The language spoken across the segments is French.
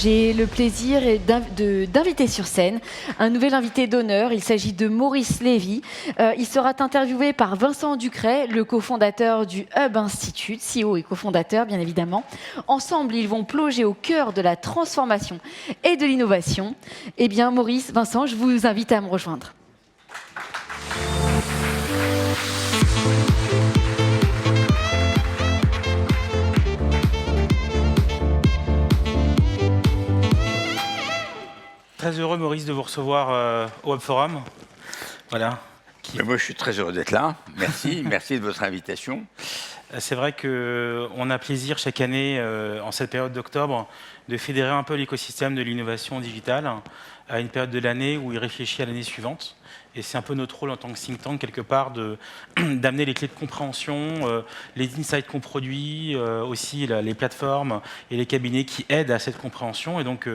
J'ai le plaisir d'inviter sur scène un nouvel invité d'honneur. Il s'agit de Maurice Lévy. Il sera interviewé par Vincent Ducret, le cofondateur du Hub Institute, CEO et cofondateur bien évidemment. Ensemble, ils vont plonger au cœur de la transformation et de l'innovation. Eh bien, Maurice, Vincent, je vous invite à me rejoindre. Très heureux, Maurice, de vous recevoir au Web Forum. Voilà. Mais moi, je suis très heureux d'être là. Merci, merci de votre invitation. C'est vrai qu'on a plaisir chaque année, en cette période d'octobre, de fédérer un peu l'écosystème de l'innovation digitale à une période de l'année où il réfléchit à l'année suivante. Et c'est un peu notre rôle en tant que think tank, quelque part, d'amener les clés de compréhension, les insights qu'on produit, aussi les plateformes et les cabinets qui aident à cette compréhension. Et donc,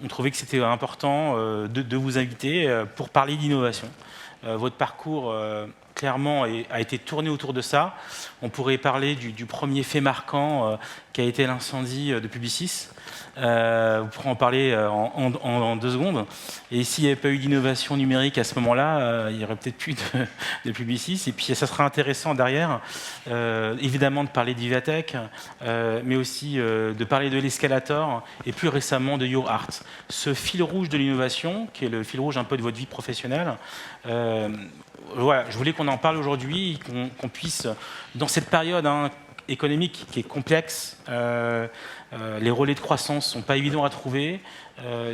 on trouvait que c'était important de vous inviter pour parler d'innovation. Votre parcours, clairement, a été tourné autour de ça. On pourrait parler du premier fait marquant qui a été l'incendie de Publicis. Vous pourrez en parler en 2 secondes. Et s'il n'y avait pas eu d'innovation numérique à ce moment-là, il n'y aurait peut-être plus de Publicis. Et puis, ça sera intéressant derrière, évidemment, de parler d'Ivatech, mais aussi de parler de l'Escalator et plus récemment de Your Art. Ce fil rouge de l'innovation, qui est le fil rouge un peu de votre vie professionnelle, voilà, je voulais qu'on en parle aujourd'hui, qu'on puisse, dans cette période économique qui est complexe, les relais de croissance ne sont pas évidents à trouver,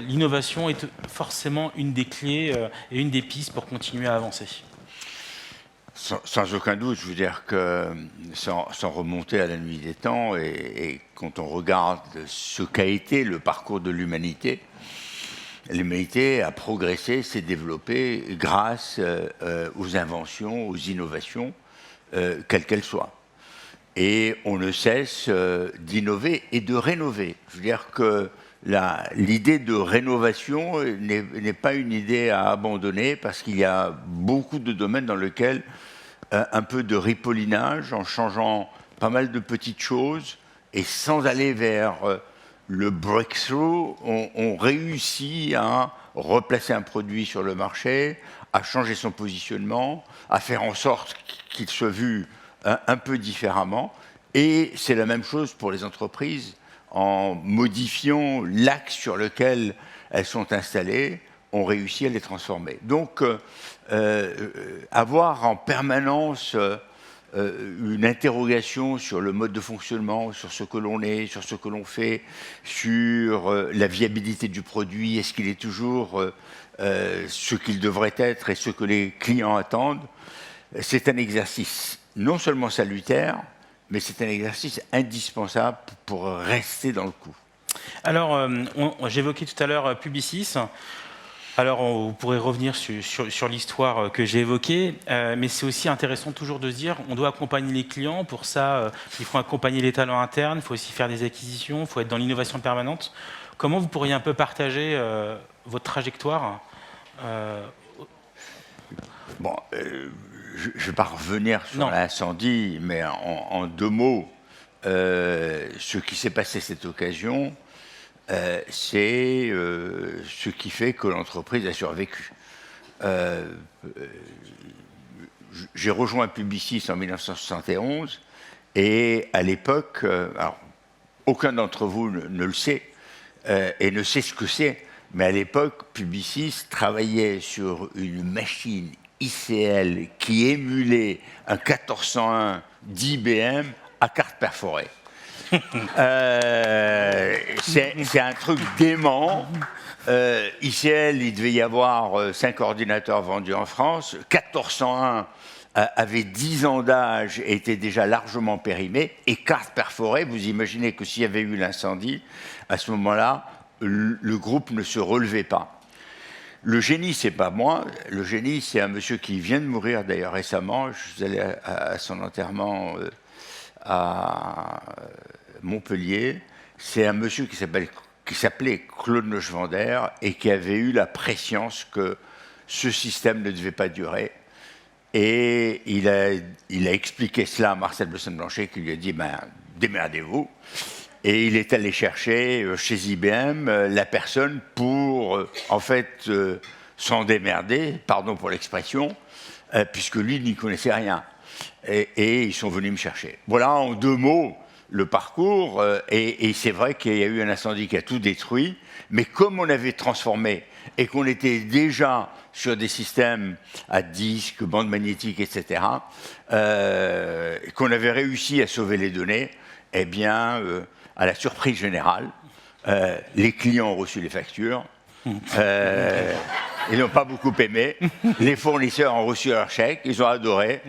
l'innovation est forcément une des clés et une des pistes pour continuer à avancer. Sans aucun doute, je veux dire que sans remonter à la nuit des temps, et quand on regarde ce qu'a été le parcours de l'humanité, l'humanité a progressé, s'est développée grâce aux inventions, aux innovations, quelles qu'elles soient. Et on ne cesse d'innover et de rénover. Je veux dire que l'idée de rénovation n'est pas une idée à abandonner parce qu'il y a beaucoup de domaines dans lesquels un peu de ripollinage, en changeant pas mal de petites choses et sans aller vers le breakthrough, on réussit à replacer un produit sur le marché, à changer son positionnement, à faire en sorte qu'il soit vu un peu différemment. Et c'est la même chose pour les entreprises. En modifiant l'axe sur lequel elles sont installées, on réussit à les transformer. Donc, avoir en permanence une interrogation sur le mode de fonctionnement, sur ce que l'on est, sur ce que l'on fait, sur la viabilité du produit, est-ce qu'il est toujours ce qu'il devrait être et ce que les clients attendent, c'est un exercice non seulement salutaire, mais c'est un exercice indispensable pour rester dans le coup. Alors, j'évoquais tout à l'heure Publicis. Alors, vous pourrez revenir sur l'histoire que j'ai évoquée, mais c'est aussi intéressant toujours de se dire on doit accompagner les clients. Pour ça, il faut accompagner les talents internes, il faut aussi faire des acquisitions, il faut être dans l'innovation permanente. Comment vous pourriez un peu partager votre trajectoire Bon, je ne vais pas revenir sur l'incendie, mais en 2 mots, ce qui s'est passé cette occasion, c'est ce qui fait que l'entreprise a survécu. J'ai rejoint Publicis en 1971 et à l'époque, alors, aucun d'entre vous ne le sait et ne sait ce que c'est, mais à l'époque, Publicis travaillait sur une machine ICL qui émulait un 1401 d'IBM à carte perforée. C'est un truc dément. ICL, il devait y avoir 5 ordinateurs vendus en France. 1401 avait 10 ans d'âge et était déjà largement périmé. Et carte perforée, vous imaginez que s'il y avait eu l'incendie, à ce moment-là, le groupe ne se relevait pas. Le génie, c'est pas moi. Le génie, c'est un monsieur qui vient de mourir d'ailleurs récemment. Je suis allé à son enterrement à Montpellier. C'est un monsieur qui s'appelait Claude Neuschwander et qui avait eu la prescience que ce système ne devait pas durer. Et il a expliqué cela à Marcel Besson-Blanchet qui lui a dit « démerdez-vous ». Et il est allé chercher chez IBM la personne pour, en fait, s'en démerder, pardon pour l'expression, puisque lui n'y connaissait rien. Et ils sont venus me chercher. Voilà en 2 mots le parcours. Et c'est vrai qu'il y a eu un incendie qui a tout détruit. Mais comme on avait transformé et qu'on était déjà sur des systèmes à disques, bandes magnétiques, etc., qu'on avait réussi à sauver les données, eh bien, à la surprise générale, les clients ont reçu les factures. Ils n'ont pas beaucoup aimé. Les fournisseurs ont reçu leur chèque, ils ont adoré.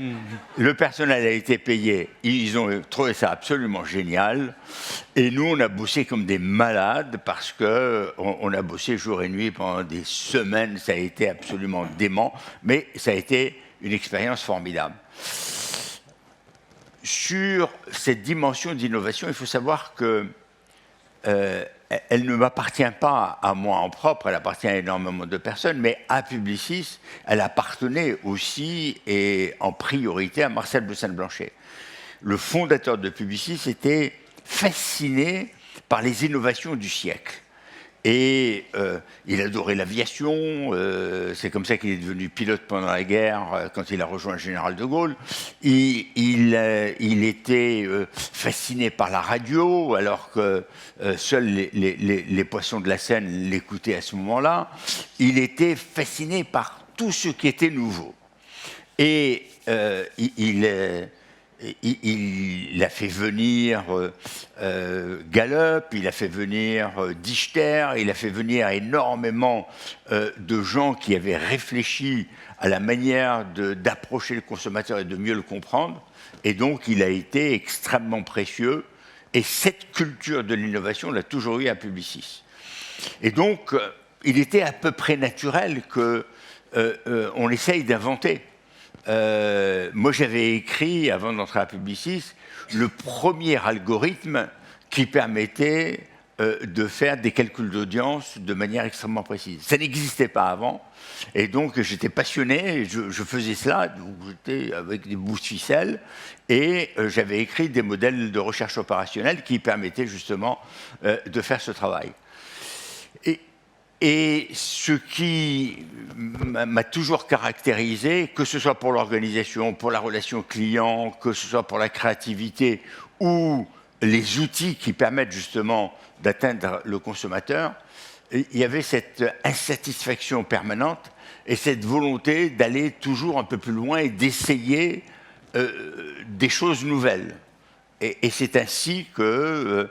Le personnel a été payé, ils ont trouvé ça absolument génial. Et nous, on a bossé comme des malades parce qu'on a bossé jour et nuit pendant des semaines. Ça a été absolument dément, mais ça a été une expérience formidable. Sur cette dimension d'innovation, il faut savoir que elle ne m'appartient pas à moi en propre, elle appartient à énormément de personnes, mais à Publicis, elle appartenait aussi et en priorité à Marcel Bleustein-Blanchet. Le fondateur de Publicis était fasciné par les innovations du siècle. Et il adorait l'aviation, c'est comme ça qu'il est devenu pilote pendant la guerre, quand il a rejoint le général de Gaulle. Il était fasciné par la radio, alors que seuls les poissons de la Seine l'écoutaient à ce moment-là. Il était fasciné par tout ce qui était nouveau. Et il a fait venir Gallup, il a fait venir Dichter, il a fait venir énormément de gens qui avaient réfléchi à la manière d'approcher le consommateur et de mieux le comprendre. Et donc, il a été extrêmement précieux. Et cette culture de l'innovation, on l'a toujours eu à Publicis. Et donc, il était à peu près naturel qu'on essaye d'inventer. Moi, j'avais écrit, avant d'entrer à Publicis, le premier algorithme qui permettait de faire des calculs d'audience de manière extrêmement précise. Ça n'existait pas avant, et donc j'étais passionné, je faisais cela, donc j'étais avec des bouts de ficelle, et j'avais écrit des modèles de recherche opérationnelle qui permettaient justement de faire ce travail. Et ce qui m'a toujours caractérisé, que ce soit pour l'organisation, pour la relation client, que ce soit pour la créativité ou les outils qui permettent justement d'atteindre le consommateur, il y avait cette insatisfaction permanente et cette volonté d'aller toujours un peu plus loin et d'essayer des choses nouvelles. Et c'est ainsi que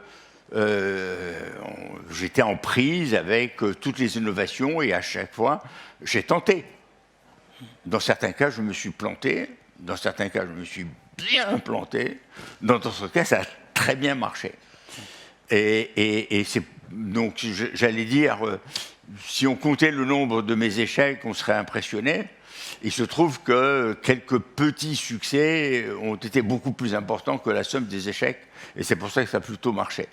j'étais en prise avec toutes les innovations et à chaque fois, j'ai tenté. Dans certains cas, je me suis planté. Dans certains cas, je me suis bien planté. Dans d'autres cas, ça a très bien marché. Et c'est, donc, j'allais dire, si on comptait le nombre de mes échecs, on serait impressionné. Il se trouve que quelques petits succès ont été beaucoup plus importants que la somme des échecs, et c'est pour ça que ça a plutôt marché.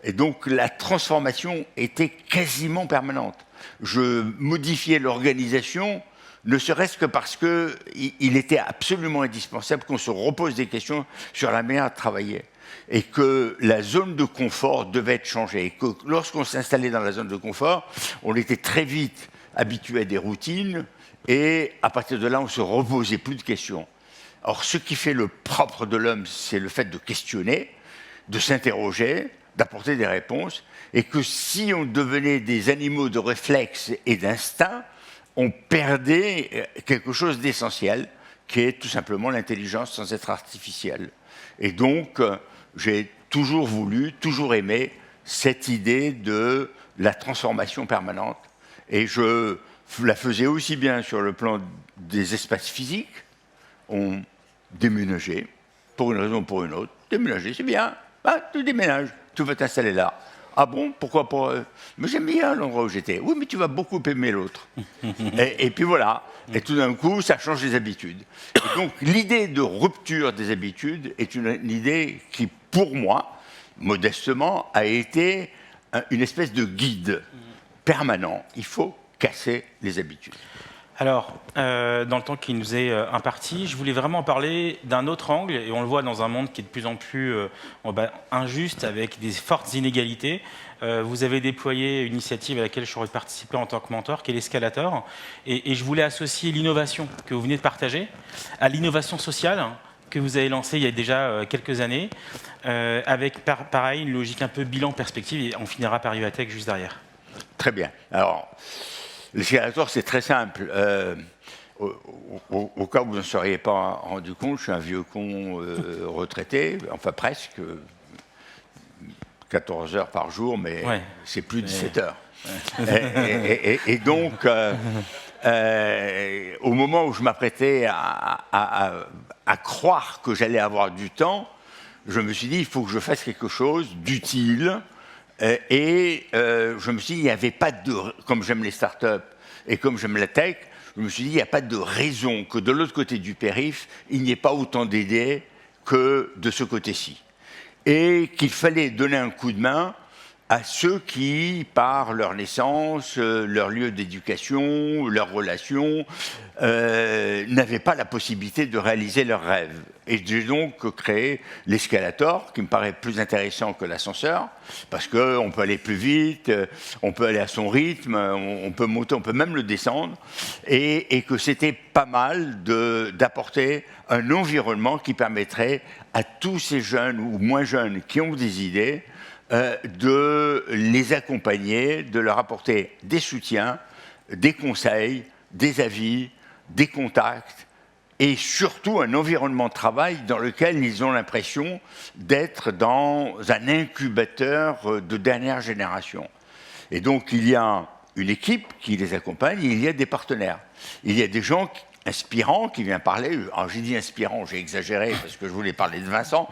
Et donc la transformation était quasiment permanente. Je modifiais l'organisation, ne serait-ce que parce qu'il était absolument indispensable qu'on se repose des questions sur la manière de travailler. Et que la zone de confort devait être changée. Et que lorsqu'on s'installait dans la zone de confort, on était très vite habitué à des routines, et à partir de là, on ne se reposait plus de questions. Or, ce qui fait le propre de l'homme, c'est le fait de questionner, de s'interroger, d'apporter des réponses, et que si on devenait des animaux de réflexe et d'instinct, on perdait quelque chose d'essentiel, qui est tout simplement l'intelligence sans être artificielle. Et donc, j'ai toujours voulu, toujours aimé cette idée de la transformation permanente, et je la faisais aussi bien sur le plan des espaces physiques. On déménageait, pour une raison ou pour une autre. Déménager, c'est bien. Ah, tu déménages, tu vas t'installer là. Ah bon, pourquoi pas Mais j'aime bien l'endroit où j'étais. Oui, mais tu vas beaucoup aimer l'autre. et puis voilà. Et tout d'un coup, ça change les habitudes. Et donc, l'idée de rupture des habitudes est une idée qui, pour moi, modestement, a été une espèce de guide permanent. Il faut casser les habitudes. Alors, dans le temps qui nous est imparti, je voulais vraiment parler d'un autre angle, et on le voit dans un monde qui est de plus en plus injuste, avec des fortes inégalités. Vous avez déployé une initiative à laquelle j'aurais participé en tant que mentor, qui est l'Escalator, et je voulais associer l'innovation que vous venez de partager à l'innovation sociale que vous avez lancée il y a déjà quelques années, avec pareil une logique un peu bilan perspective, et on finira par Vivatech juste derrière. Très bien. Alors, l'escalator, c'est très simple. Au cas où vous ne seriez pas rendu compte, je suis un vieux con retraité, enfin presque, 14 heures par jour, mais Ouais. c'est plus de 7 heures. Ouais. Et donc, au moment où je m'apprêtais à croire que j'allais avoir du temps, je me suis dit, il faut que je fasse quelque chose d'utile. Je me suis dit, il n'y avait pas de... Comme j'aime les startups et comme j'aime la tech, je me suis dit, il n'y a pas de raison que de l'autre côté du périph', il n'y ait pas autant d'idées que de ce côté-ci. Et qu'il fallait donner un coup de main à ceux qui, par leur naissance, leur lieu d'éducation, leurs relations, n'avaient pas la possibilité de réaliser leurs rêves. Et j'ai donc créé l'escalator, qui me paraît plus intéressant que l'ascenseur, parce qu'on peut aller plus vite, on peut aller à son rythme, on peut monter, on peut même le descendre, et que c'était pas mal d'apporter un environnement qui permettrait à tous ces jeunes ou moins jeunes qui ont des idées, de les accompagner, de leur apporter des soutiens, des conseils, des avis, des contacts et surtout un environnement de travail dans lequel ils ont l'impression d'être dans un incubateur de dernière génération. Et donc il y a une équipe qui les accompagne, et il y a des partenaires. Il y a des gens inspirant qui vient parler. Alors j'ai dit inspirant, j'ai exagéré parce que je voulais parler de Vincent.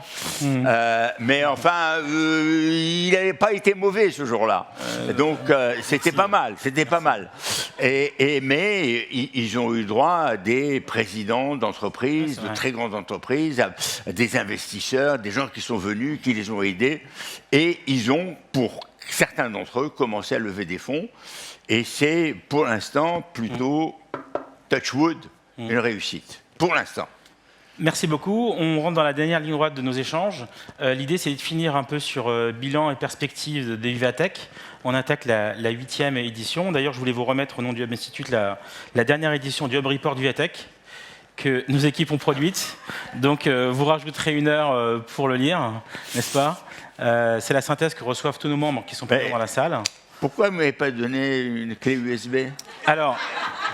Mais enfin, il n'avait pas été mauvais ce jour-là. Donc c'était pas mal, c'était pas mal. Mais ils ont eu droit à des présidents d'entreprises, de très grandes entreprises, à des investisseurs, des gens qui sont venus, qui les ont aidés. Et ils ont, pour certains d'entre eux, commencé à lever des fonds. Et c'est pour l'instant plutôt touch wood, une réussite, pour l'instant. Merci beaucoup. On rentre dans la dernière ligne droite de nos échanges. L'idée, c'est de finir un peu sur bilan et perspective de Vivatech. On attaque la 8e édition. D'ailleurs, je voulais vous remettre au nom du Hub Institute la dernière édition du Hub Report du Vivatech que nos équipes ont produite. Donc, vous rajouterez 1 heure pour le lire, n'est-ce pas? C'est la synthèse que reçoivent tous nos membres qui sont présents dans la salle. Pourquoi vous ne m'avez pas donné une clé USB? Alors,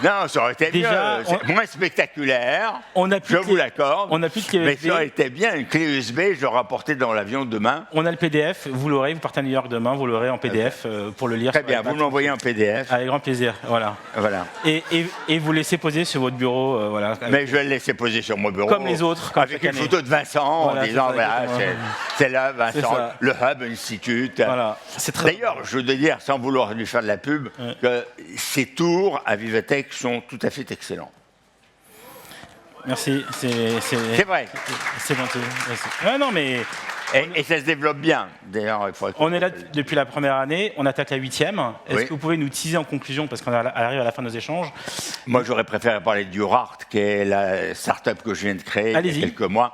non, ça aurait été déjà, mieux. C'est moins spectaculaire, je vous l'accorde. On n'a plus de clé USB. Mais ça aurait été bien, une clé USB, je l'aurais rapporté dans l'avion demain. On a le PDF, vous l'aurez, vous partez à New York demain, vous l'aurez en PDF pour le lire. Très bien, vous me l'envoyez en PDF. Avec grand plaisir, voilà. Et vous laissez poser sur votre bureau, voilà. Mais je vais le laisser poser sur mon bureau. Comme les autres. Comme avec une photo de Vincent, voilà, en disant, voilà, c'est là, Vincent, le Hub Institute. Voilà. D'ailleurs, je veux dire, sans vouloir lui faire de la pub, que ces tours à Vivatech sont tout à fait excellents. Merci, c'est vrai. C'est gentil. Non, mais... Et ça se développe bien, d'ailleurs. On est là depuis la première année, on attaque la 8e. Est-ce que vous pouvez nous teaser en conclusion, parce qu'on arrive à la fin de nos échanges? Moi, j'aurais préféré parler de YourArt, qui est la start-up que je viens de créer il y a quelques mois.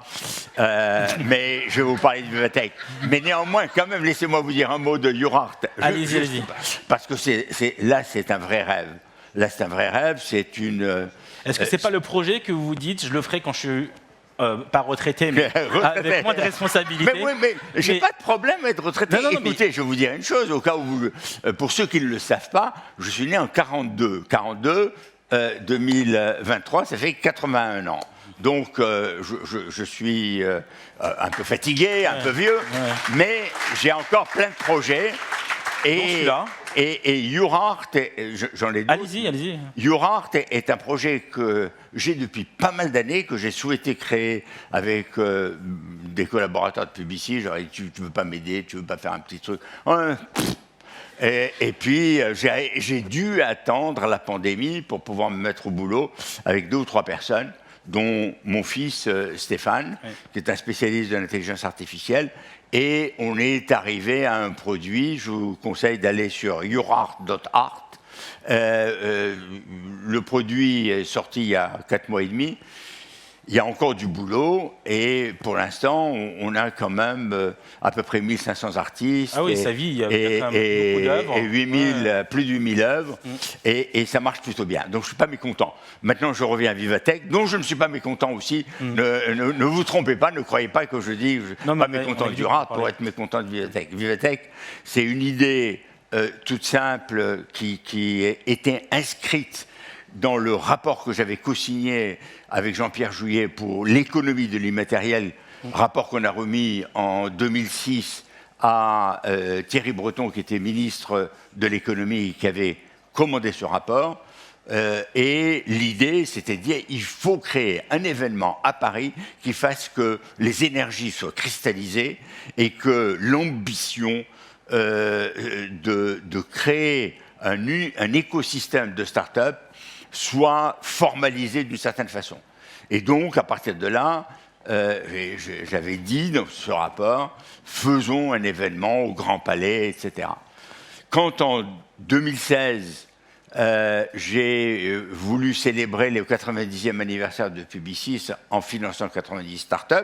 Mais je vais vous parler de Vivatech. Mais néanmoins, quand même, laissez-moi vous dire un mot de YourArt. Allez-y. Parce que là, c'est un vrai rêve. Là, c'est un vrai rêve, c'est une... Est-ce que c'est pas le projet que vous vous dites, je le ferai quand je suis... pas retraité, mais avec moins de responsabilités. Mais j'ai pas de problème à être retraité. Écoutez, je vais vous dire une chose, au cas où, pour ceux qui ne le savent pas, je suis né en 42. 2023, ça fait 81 ans. Donc, je suis un peu fatigué, un peu vieux, mais j'ai encore plein de projets. Et YourArt, j'en ai d'autres. Allez-y. YourArt est un projet que j'ai depuis pas mal d'années, que j'ai souhaité créer avec des collaborateurs de Publicis. J'aurais dit, tu veux pas m'aider, tu veux pas faire un petit truc. Et puis, j'ai dû attendre la pandémie pour pouvoir me mettre au boulot avec 2 ou 3 personnes, dont mon fils Stéphane, qui est un spécialiste de l'intelligence artificielle. Et on est arrivé à un produit, je vous conseille d'aller sur yourart.art, Le produit est sorti il y a 4 mois et demi. Il y a encore du boulot et pour l'instant, on a quand même à peu près 1500 artistes. Ah oui, ça vit, il y a quand même beaucoup d'œuvres. Et 8000, plus de 8000 œuvres et ça marche plutôt bien. Donc je ne suis pas mécontent. Maintenant, je reviens à Vivatech, dont je ne suis pas mécontent aussi. Ne vous trompez pas, ne croyez pas que je dis que je ne suis pas mécontent du rap pour être mécontent de Vivatech. Vivatech, c'est une idée toute simple qui était inscrite dans le rapport que j'avais co-signé avec Jean-Pierre Jouyet pour l'économie de l'immatériel, rapport qu'on a remis en 2006 à Thierry Breton, qui était ministre de l'économie et qui avait commandé ce rapport. Et l'idée, c'était de dire il faut créer un événement à Paris qui fasse que les énergies soient cristallisées et que l'ambition de créer un écosystème de start-up soit formalisé d'une certaine façon. Et donc, à partir de là, j'avais dit dans ce rapport, faisons un événement au Grand Palais, etc. Quand en 2016, j'ai voulu célébrer le 90e anniversaire de Publicis en finançant 90 startups,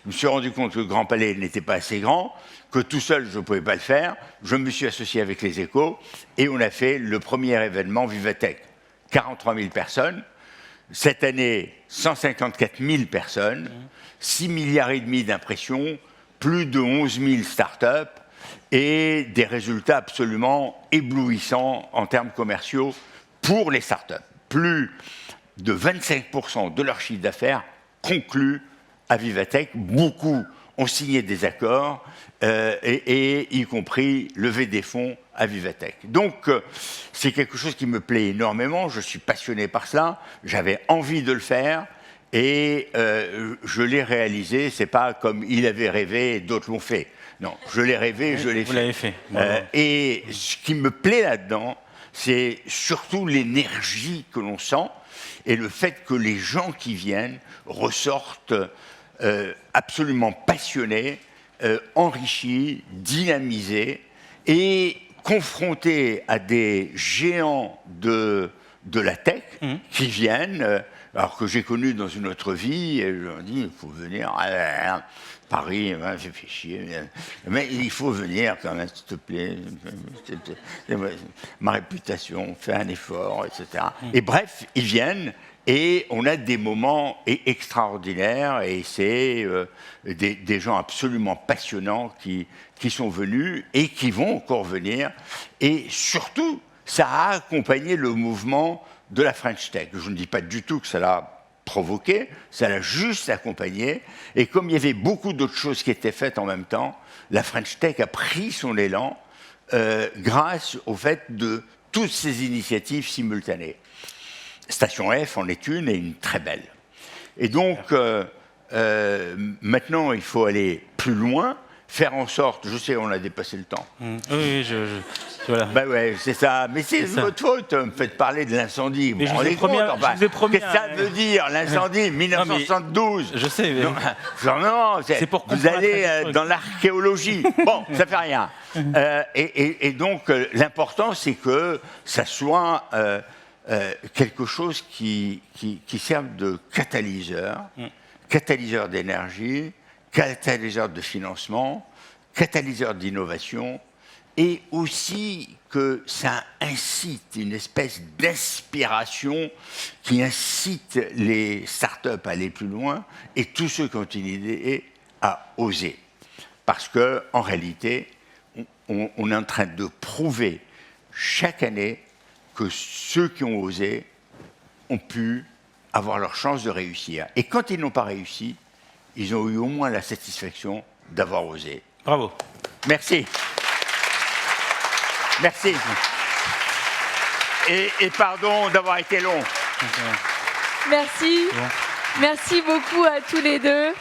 je me suis rendu compte que le Grand Palais n'était pas assez grand, que tout seul, je ne pouvais pas le faire. Je me suis associé avec les Échos et on a fait le premier événement Vivatech. 43 000 personnes. Cette année, 154 000 personnes, 6 milliards et demi d'impressions, plus de 11 000 startups et des résultats absolument éblouissants en termes commerciaux pour les startups. Plus de 25% de leur chiffre d'affaires conclu à Vivatech. Beaucoup ont signé des accords, et y compris lever des fonds à Vivatech. Donc, c'est quelque chose qui me plaît énormément. Je suis passionné par cela. J'avais envie de le faire et je l'ai réalisé. C'est pas comme il avait rêvé et d'autres l'ont fait. Non, je l'ai rêvé et je l'ai fait. Vous l'avez fait. Et ce qui me plaît là-dedans, c'est surtout l'énergie que l'on sent et le fait que les gens qui viennent ressortent absolument passionnés, enrichis, dynamisés et confrontés à des géants de la tech qui viennent, alors que j'ai connu dans une autre vie, et je leur dis, il faut venir, Paris, j'ai fait chier, mais il faut venir quand même, s'il te plaît, ma réputation, fais un effort, etc. Et bref, ils viennent, et on a des moments extraordinaires, et c'est des gens absolument passionnants qui sont venus et qui vont encore venir. Et surtout, ça a accompagné le mouvement de la French Tech. Je ne dis pas du tout que ça l'a provoqué, ça l'a juste accompagné. Et comme il y avait beaucoup d'autres choses qui étaient faites en même temps, la French Tech a pris son élan grâce au fait de toutes ces initiatives simultanées. Station F en est une, et une très belle. Et donc, maintenant, il faut aller plus loin, faire en sorte... Je sais, on a dépassé le temps. Oui, voilà. Ben ouais, c'est ça. Mais c'est votre faute, me faites parler de l'incendie. Mais je vous ai promis... Qu'est-ce que ça veut dire, l'incendie 1972? Je sais. Mais... Non, vous allez dans l'archéologie. Bon, ça fait rien. Et donc, l'important, c'est que ça soit... quelque chose qui serve de catalyseur, catalyseur d'énergie, catalyseur de financement, catalyseur d'innovation, et aussi que ça incite une espèce d'inspiration qui incite les startups à aller plus loin et tous ceux qui ont une idée à oser. Parce qu'en réalité, on est en train de prouver chaque année que ceux qui ont osé ont pu avoir leur chance de réussir. Et quand ils n'ont pas réussi, ils ont eu au moins la satisfaction d'avoir osé. Bravo. Merci. Merci. Et pardon d'avoir été long. Merci. Merci beaucoup à tous les deux.